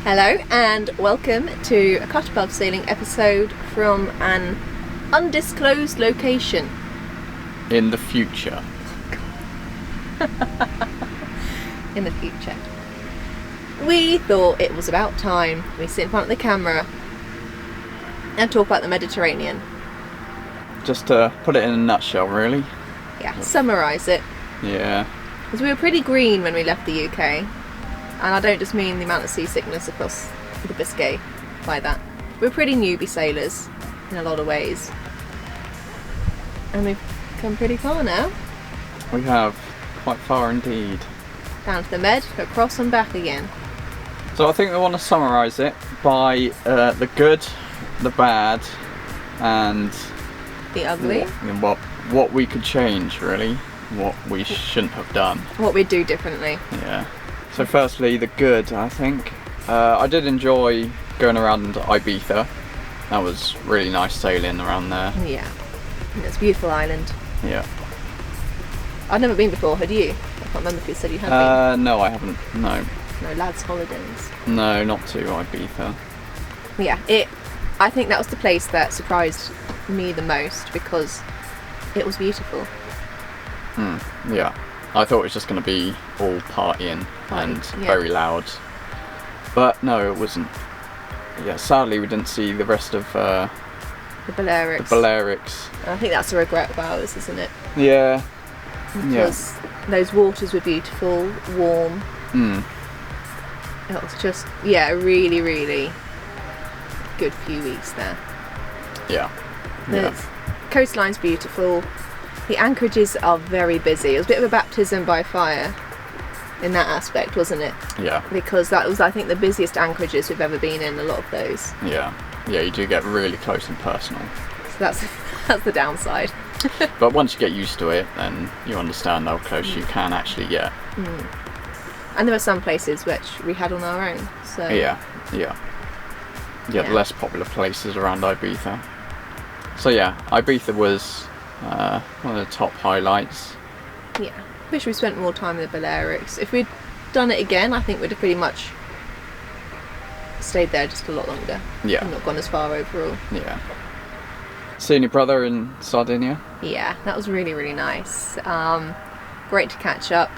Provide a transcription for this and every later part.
Hello and welcome to a cut above sailing episode from an undisclosed location. In the future. In the future. We thought it was about time we sit in front of the camera and talk about the Mediterranean. Just to put it in a nutshell, really. Yeah, summarise it. Yeah. Because we were pretty green when we left the UK. And I don't just mean the amount of seasickness across the Biscay by that. We're pretty newbie sailors in a lot of ways. And we've come pretty far now. We have quite far indeed. Down to the Med, across and back again. So I think we want to summarise it by the good, the bad, and The ugly. What we could change, really. What we shouldn't have done. What we'd do differently. Yeah. So firstly, the good, I think. I did enjoy going around Ibiza. That was really nice sailing around there. Yeah. And it's a beautiful island. Yeah. I've never been before, had you? I can't remember if you said you had been. No, I haven't. No. No, lads' holidays. No, not to Ibiza. Yeah, I think that was the place that surprised me the most because it was beautiful. Yeah. I thought it was just going to be all partying and yeah. very loud. But no, it wasn't. Yeah, sadly we didn't see the rest of The Balearics. the Balearics. I think that's a regret of ours, isn't it? Yeah. Because those waters were beautiful, warm. It was just, a really, really good few weeks there. Yeah. The coastline's beautiful. The anchorages are very busy. It was a bit of a baptism by fire in that aspect, wasn't it? Yeah. Because that was, I think, the busiest anchorages we've ever been in, a lot of those. Yeah. Yeah, you do get really close and personal. So that's the downside. But once you get used to it, then you understand how close you can actually get. And there were some places which we had on our own. So Yeah, the less popular places around Ibiza. So yeah, Ibiza was one of the top highlights. Yeah. Wish we spent more time in the Balearics. If we'd done it again, I think we'd have pretty much stayed there just a lot longer. Yeah. And not gone as far overall. Yeah. Seeing your brother in Sardinia? Yeah, that was really, really nice. Great to catch up.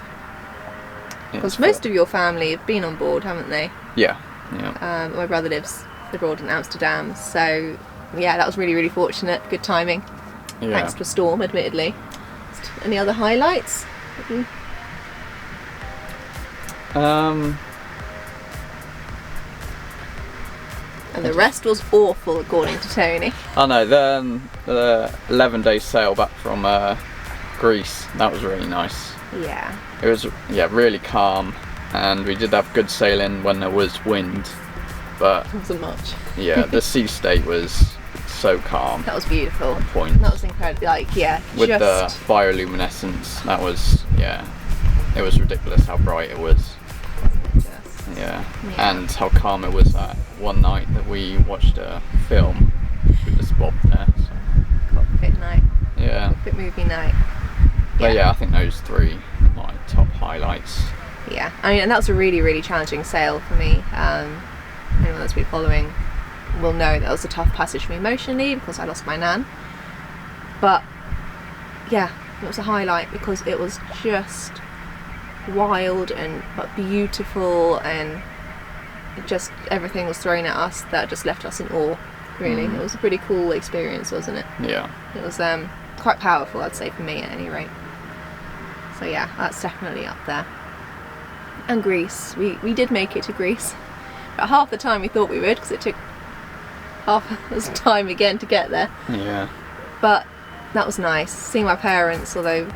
Because most of your family have been on board, haven't they? Yeah. My brother lives abroad in Amsterdam, so yeah, that was really, really fortunate. Good timing. Yeah. Thanks to a storm, admittedly. Any other highlights? And the rest was awful, according to Tony. I know, the 11-day sail back from Greece, that was really nice. Yeah. It was, really calm, and we did have good sailing when there was wind, but It wasn't much. yeah, the sea state was so calm. That was beautiful. On point. That was incredible. With the bioluminescence, that was, it was ridiculous how bright it was. Yeah, and how calm it was that one night that we watched a film with the spot there. So. Cockpit night. Yeah. Cockpit movie night. But I think those three are my top highlights. Yeah, I mean, and that was a really, really challenging sail for me. Anyone that's been following will know that was a tough passage for me emotionally because I lost my nan. But yeah, it was a highlight because it was just wild but beautiful, and just everything was thrown at us that just left us in awe, really. It was a pretty cool experience, wasn't it? Yeah. It was quite powerful, I'd say, for me at any rate. So yeah, that's definitely up there. And Greece, we did make it to Greece. But half the time we thought we would, because it took half the time again to get there. Yeah. But that was nice, seeing my parents, although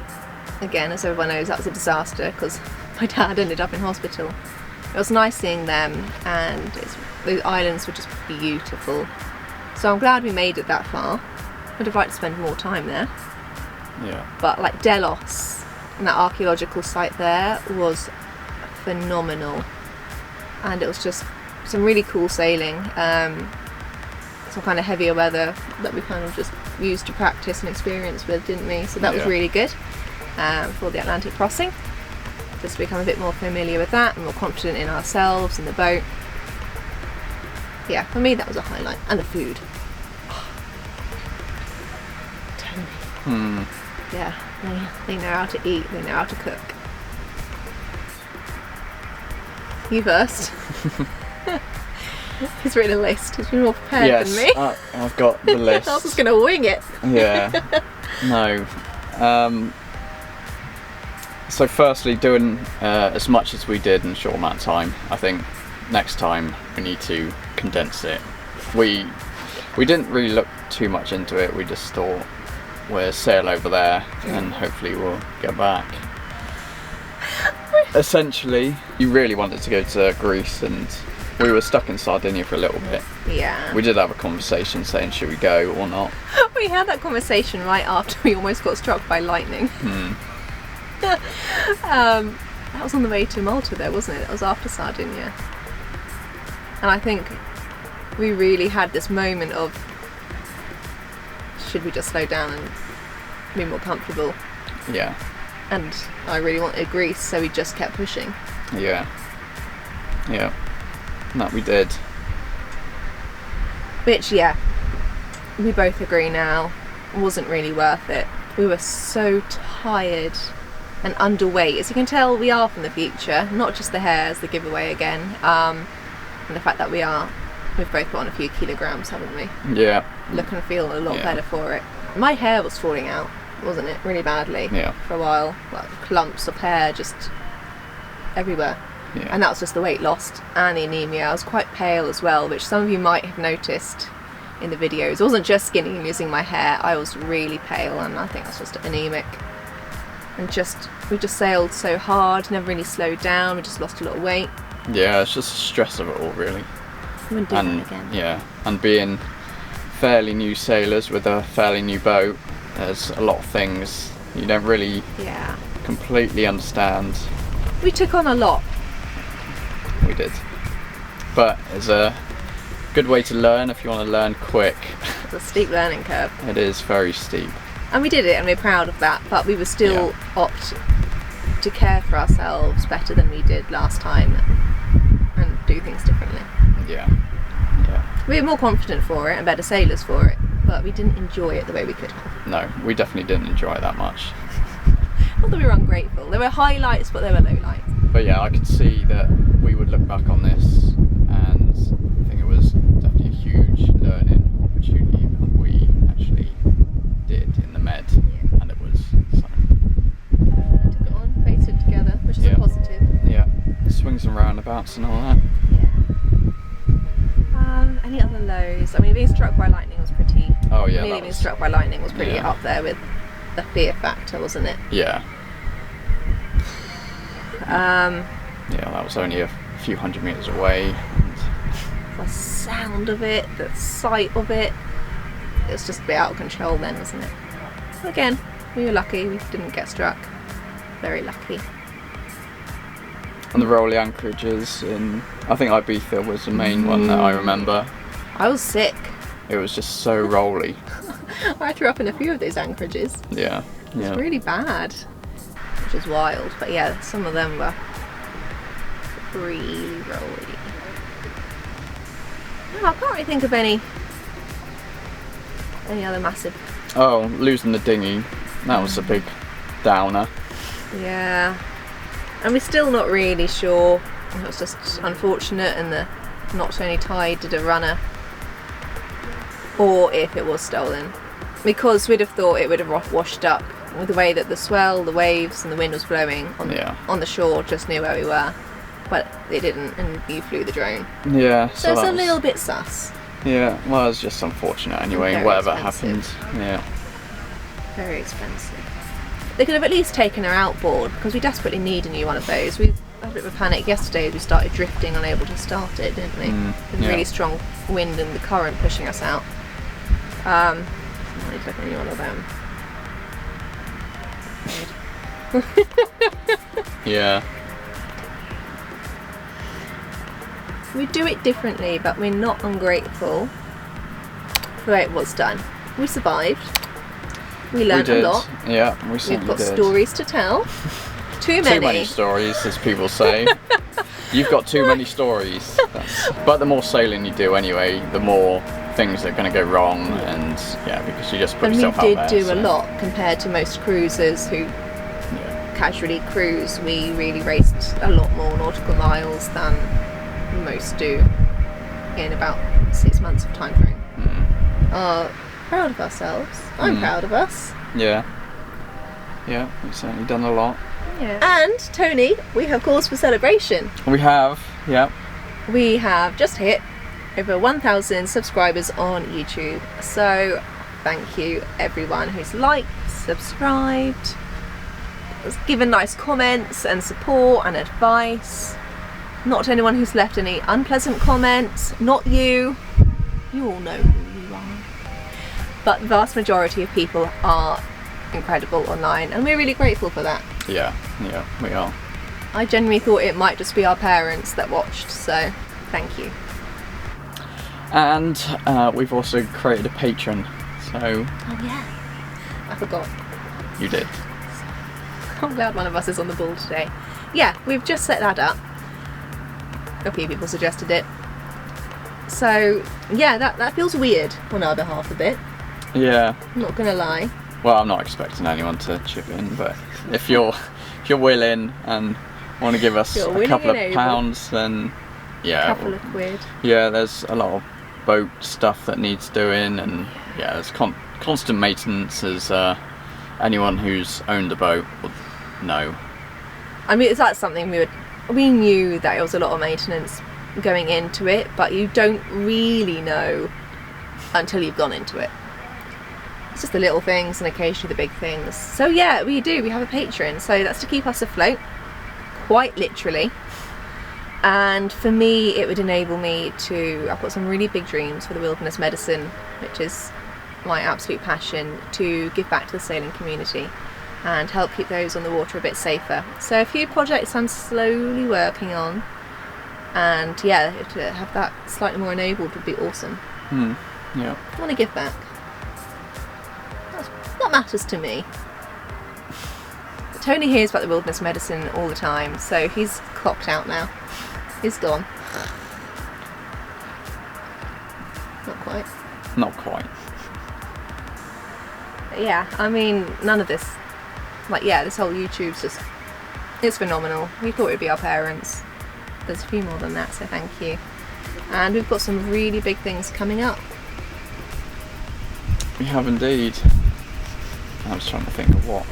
again, as everyone knows, that was a disaster because my dad ended up in hospital. It was nice seeing them, and the islands were just beautiful. So I'm glad we made it that far. I'd have liked to spend more time there. Yeah. But like Delos, and that archaeological site there was phenomenal. And it was just some really cool sailing. Some kind of heavier weather that we kind of just used to practice and experience with, didn't we? So that was really good for the Atlantic crossing. Just to become a bit more familiar with that and more confident in ourselves and the boat. Yeah, for me that was a highlight. And the food. Tony. Yeah, they know how to eat, they know how to cook. You first. He's written a list. He's been more prepared than me. I've got the list. I was just going to wing it. Yeah. No. So firstly, doing as much as we did in a short amount of time. I think next time we need to condense it. We didn't really look too much into it. We just thought we'll sail over there and hopefully we'll get back. Essentially, you really wanted to go to Greece, and we were stuck in Sardinia for a little bit. Yeah. We did have a conversation saying should we go or not. We had that conversation right after we almost got struck by lightning. That was on the way to Malta though, wasn't it? That was after Sardinia. And I think we really had this moment of, should we just slow down and be more comfortable? Yeah. And I really wanted Greece, so we just kept pushing. Yeah. Yeah. That we did. Which, yeah, we both agree now, wasn't really worth it. We were so tired and underweight. As you can tell, we are from the future, not just the hair as the giveaway again, and the fact that we've both put on a few kilograms, haven't we? Yeah. Look and feel a lot better for it. My hair was falling out, wasn't it? Really badly. Yeah. For a while, like clumps of hair just everywhere. Yeah. And that was just the weight lost and the anemia. I was quite pale as well, which some of you might have noticed in the videos. It wasn't just skinny and losing my hair, I was really pale, and I think I was just anemic. And we just sailed so hard, never really slowed down, we just lost a lot of weight. Yeah, it's just the stress of it all, really. We wouldn't do that again. Yeah, and being fairly new sailors with a fairly new boat, there's a lot of things you don't really completely understand. We took on a lot. We did. But it's a good way to learn if you want to learn quick. It's a steep learning curve. It is very steep. And we did it, and we're proud of that, but we were still opt to care for ourselves better than we did last time and do things differently. Yeah. Yeah. We were more confident for it and better sailors for it, but we didn't enjoy it the way we could have. No, we definitely didn't enjoy it that much. Not that we were ungrateful. There were highlights, but there were lowlights. But yeah, I could see that we would look back on this and I think it was definitely a huge learning opportunity that we actually did in the Med. Yeah. And it was Took it on, faced it together, which is a positive. Yeah, swings and roundabouts and all that. Yeah. Any other lows? I mean, being struck by lightning was pretty. Oh yeah. Nearly being struck by lightning was pretty up there with the fear factor, wasn't it? Yeah. Yeah, that was only a few hundred meters away. The sound of it, the sight of it, it was just a bit out of control then, wasn't it? Again, we were lucky, we didn't get struck. Very lucky. And the rolly anchorages in, I think Ibiza was the main one that I remember. I was sick. It was just so rolly. I threw up in a few of those anchorages. Yeah. It was really bad, which is wild. But yeah, some of them were really rolly. No, I can't really think of any other massive. Oh, losing the dinghy. That was a big downer. Yeah. And we're still not really sure. It was just unfortunate and the not only tide did a runner, or if it was stolen. Because we'd have thought it would have washed up with the way that the swell, the waves and the wind was blowing on the shore just near where we were. But it didn't, and you flew the drone. Yeah. So it's a little bit sus. Yeah, well, it's just unfortunate anyway, Very whatever expensive. happened. Yeah. Very expensive. They could have at least taken her outboard, because we desperately need a new one of those. We had a bit of a panic yesterday as we started drifting, unable to start it, didn't we? With really strong wind and the current pushing us out. I need to look at any one of them. Yeah. We do it differently, but we're not ungrateful for the way it was done. We survived. We learned a lot. Yeah, we certainly We've got did. stories to tell. Too many. Too many stories, as people say. You've got too many stories. But the more sailing you do anyway, the more things are going to go wrong, and because you just put yourself out there. And we did do a lot compared to most cruisers who casually cruise. We really raced a lot more nautical miles than most do in about 6 months of time frame. Proud of ourselves. I'm proud of us. Yeah, we've certainly done a lot. Yeah. And Tony, we have cause for celebration. We have, We have just hit over 1,000 subscribers on YouTube. So thank you everyone who's liked, subscribed, has given nice comments and support and advice. Not to anyone who's left any unpleasant comments. Not you. You all know who you are. But the vast majority of people are incredible online, and we're really grateful for that. Yeah, we are. I genuinely thought it might just be our parents that watched, so thank you. And we've also created a Patreon, so... Oh yeah, I forgot. You did. I'm glad one of us is on the ball today. Yeah, we've just set that up. A few people suggested it. So yeah, that feels weird on our behalf a bit. Yeah. I'm not gonna lie. Well, I'm not expecting anyone to chip in, but if you're willing and want to give us a couple of pounds, then a couple of quid. Yeah, there's a lot of boat stuff that needs doing, and there's constant maintenance, as anyone who's owned a boat would know. I mean, that's something we knew that it was a lot of maintenance going into it, but you don't really know until you've gone into it. It's just the little things and occasionally the big things. So yeah, we have a Patreon, so that's to keep us afloat, quite literally. And for me, it would enable me I've got some really big dreams for the wilderness medicine, which is my absolute passion, to give back to the sailing community and help keep those on the water a bit safer. So a few projects I'm slowly working on, and to have that slightly more enabled would be awesome. Yeah. I want to give back. That matters to me. Tony hears about the wilderness medicine all the time, so he's clocked out now. He's gone. Not quite. Yeah, I mean, none of this, this whole YouTube's just, it's phenomenal. We thought it would be our parents. There's a few more than that, so thank you. And we've got some really big things coming up. We have indeed. I was trying to think of what.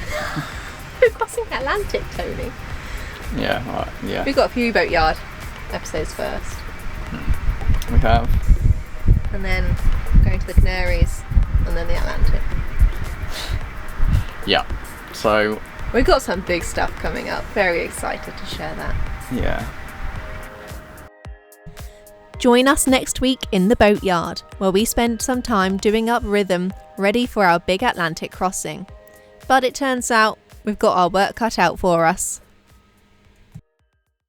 We're crossing the Atlantic, Tony. Yeah, right, yeah. We've got a few boatyard episodes first. We have. And then going to the Canaries, and then the Atlantic. Yeah, so... We've got some big stuff coming up. Very excited to share that. Yeah. Join us next week in the boatyard, where we spend some time doing up rhythm, ready for our big Atlantic crossing. But it turns out we've got our work cut out for us.